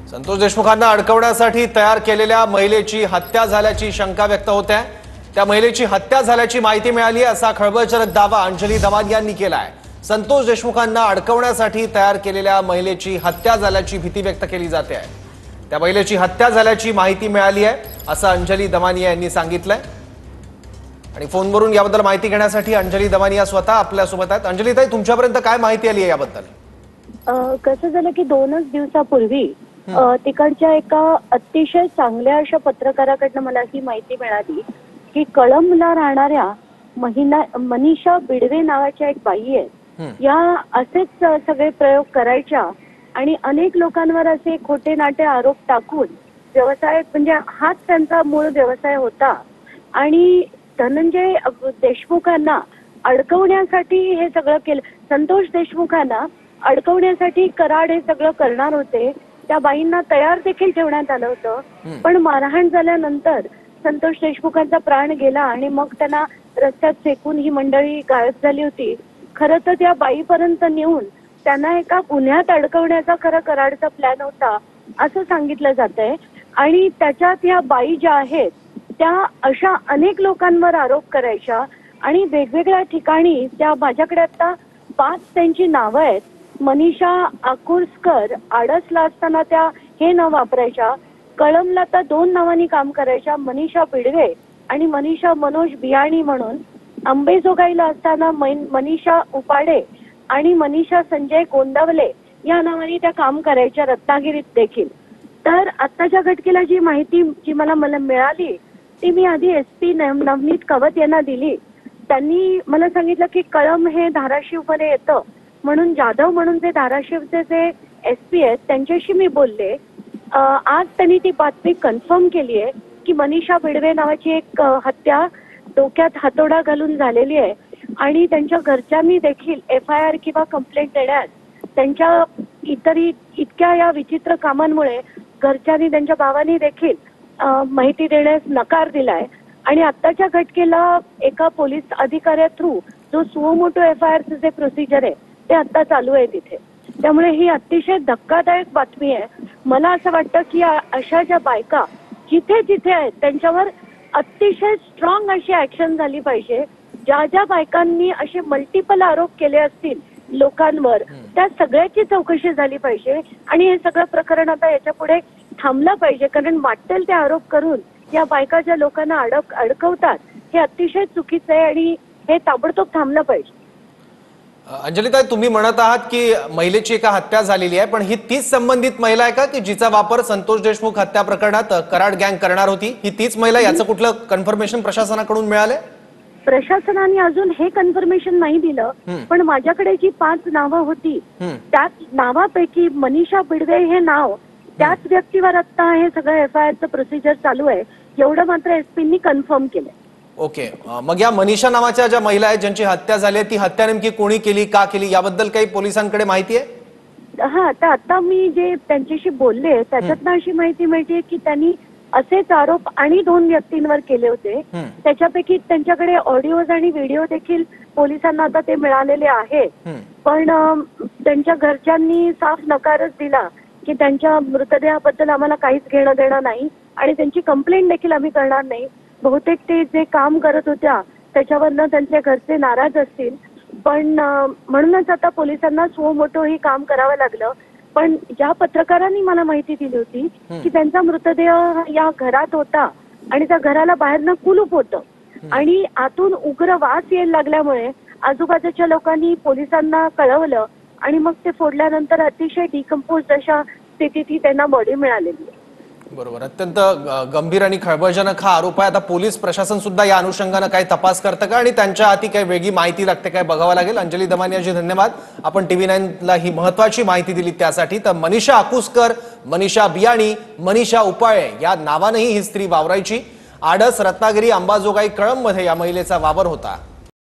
संतोष देशमुखांना अडकवण्यासाठी तयार केलेल्या महिलेची हत्या झाल्याची शंका व्यक्त होते आहे। त्या महिलेची हत्या झाल्याची माहिती मिळाली असा खळबळजनक दावा अंजली दमानी यांनी केला आहे। संतोष देशमुखांना अडकवण्यासाठी तयार केलेल्या महिलेची हत्या झाल्याची भीती व्यक्त केली जाते आहे। त्या महिलेची हत्या झाल्याची माहिती मिळाली आहे असं अंजली दमानी यांनी सांगितलंय। आणि फोनवरून याबद्दल माहिती घेण्यासाठी अंजली दमानी या स्वतः आपल्या सोबत आहेत। अंजली ताई, तुमच्यापर्यंत काय माहिती आली आहे याबद्दल? कसं झालं की 2 दिवसापूर्वी तिकडच्या एका अतिशय चांगल्या अशा पत्रकाराकडनं मला ही माहिती मिळाली की कळंबला राहणाऱ्या मनीषा बिडवे नावाच्या एक बाई आहे। या असेच सगळे प्रयोग करायच्या आणि अनेक लोकांवर असे खोटे नाटे आरोप टाकून व्यवसाय, म्हणजे हाच त्यांचा मूळ व्यवसाय होता। आणि धनंजय देशमुखांना अडकवण्यासाठी हे सगळं केलं। संतोष देशमुखांना अडकवण्यासाठी कराड हे सगळं करणार होते। त्या बाईंना तयार देखील ठेवण्यात आलं होतं, पण मारहाण झाल्यानंतर संतोष देशमुखांचा प्राण गेला आणि मग त्यांना रस्त्यात फेकून ही मंडळी गायब झाली होती। खरं तर त्या बाईपर्यंत नेऊन त्यांना एका गुन्ह्यात अडकवण्याचा खरं कराडचा प्लॅन होता असं सांगितलं जातंय। आणि त्याच्यात ह्या बाई ज्या आहेत त्या अशा अनेक लोकांवर आरोप करायच्या आणि वेगवेगळ्या ठिकाणी त्या, माझ्याकडे आता 5 त्यांची नावं आहेत। मनीषा आकुर्सकर आडसला असताना त्या हे नाव वापरायच्या, कळंबला तर 2 नावांनी काम करायच्या, मनीषा बिडवे आणि मनीषा मनोज बियाणी म्हणून। अंबेजोगाईला असताना मनीषा उपाडे आणि मनीषा संजय गोंदावले या नावाने त्या काम करायच्या, रत्नागिरीत देखील। तर आत्ताच्या घटनेला जी माहिती मला मिळाली ती मी आधी SP नवनीत कवत यांना दिली। त्यांनी मला सांगितलं की कळंब हे धाराशिवमध्ये येतं, म्हणून जाधव म्हणून जे धाराशिवचे जे SP आहेत त्यांच्याशी मी बोलले। आज त्यांनी ती बातमी कन्फर्म केली आहे की मनीषा बिडवे नावाची एक हत्या डोक्यात हातोडा घालून झालेली आहे आणि त्यांच्या घरच्यांनी देखील FIR किंवा कंप्लेंट देण्यास, त्यांच्या इतक्या या विचित्र कामांमुळे घरच्यांनी, त्यांच्या भावानी देखील माहिती देण्यास नकार दिलाय। आणि आत्ताच्या घटनेला एका पोलीस अधिकाऱ्या थ्रू जो सुमोटो FIR जे प्रोसिजर आहे ते आता चालू आहे तिथे। त्यामुळे ही अतिशय धक्कादायक बातमी आहे। मला असं वाटतं की अशा ज्या बायका जिथे जिथे आहेत त्यांच्यावर अतिशय स्ट्रॉंग अशी ऍक्शन झाली पाहिजे। ज्या बायकांनी असे मल्टिपल आरोप केले असतील लोकांवर त्या सगळ्याची चौकशी झाली पाहिजे आणि हे सगळं प्रकरण आता याच्या पुढे थांबलं पाहिजे, कारण वाटेल ते आरोप करून या बायका ज्या लोकांना अडकवतात हे अतिशय चुकीचं आहे आणि हे ताबडतोब थांबलं पाहिजे। अंजली ताई, तुम्ही म्हणत आहात की महिलेची एका हत्या झालेली आहे, पण ही तीच संबंधित महिला आहे का की जिचा वापर संतोष देशमुख हत्या प्रकरणात कराड गँग करणार होती? ही तीच महिला? याचं कुठलं कन्फर्मेशन प्रशासनाकडून मिळालंय? प्रशासनाने अजून हे कन्फर्मेशन नाही दिलं, पण माझ्याकडे जी 5 नावं होती त्याच नावापैकी मनीषा बिडवे हे नाव, त्याच व्यक्तीवर आता हे सगळं FIRचं प्रोसिजर चालू आहे, एवढं मात्र SPनी कन्फर्म केलंय। ओके, मग या मनीषा नावाच्या ज्या महिला आहेत ज्यांची हत्या झाली ती हत्या नेमकी कोणी केली, का केली, याबद्दल काही पोलिसांकडे माहिती आहे? हा, तर आता मी जे त्यांच्याशी बोलले त्याच्यातनं अशी माहिती मिळते की त्यांनी असेच आरोप आणि 2 व्यक्तींवर केले होते। त्याच्यापैकी त्यांच्याकडे ऑडिओज आणि व्हिडिओ देखील पोलिसांना आता ते मिळालेले आहेत, पण त्यांच्या घरच्यांनी साफ नकारच दिला की त्यांच्या मृतदेहाबद्दल आम्हाला काहीच घेणं देणं नाही आणि त्यांची कंप्लेंट देखील आम्ही करणार नाही। बहुतेक ते जे काम करत होत्या त्याच्यावरनं त्यांचे घरचे नाराज असतील, पण म्हणूनच आता पोलिसांना सुमोटो ही काम करावं लागलं। पण ज्या पत्रकारांनी मला माहिती दिली होती की त्यांचा मृतदेह या घरात होता आणि त्या घराला बाहेरनं कुलूप होतं आणि आतून उग्र वास यायला लागल्यामुळे आजूबाजूच्या लोकांनी पोलिसांना कळवलं आणि मग ते फोडल्यानंतर अतिशय डिकम्पोज अशा स्थितीत त्यांना बॉडी मिळालेली आहे। बरोबर, अत्यंत गंभीर आणि खळबळजनक हा आरोप आहे। आता पोलीस प्रशासन सुद्धा या अनुषंगाने काही तपास करतं का आणि त्यांच्या हाती काही वेगळी माहिती लागते काय बघावं लागेल। अंजली दमानी यांची धन्यवाद, आपण TV9 ला ही महत्त्वाची माहिती दिली त्यासाठी। तर मनीषा आकुस्कर, मनीषा बियाणी, मनीषा उपाळे या नावानेही ही स्त्री वावरायची। आडस, रत्नागिरी, अंबाजोगाई, कळंबमध्ये या महिलेचा वावर होता।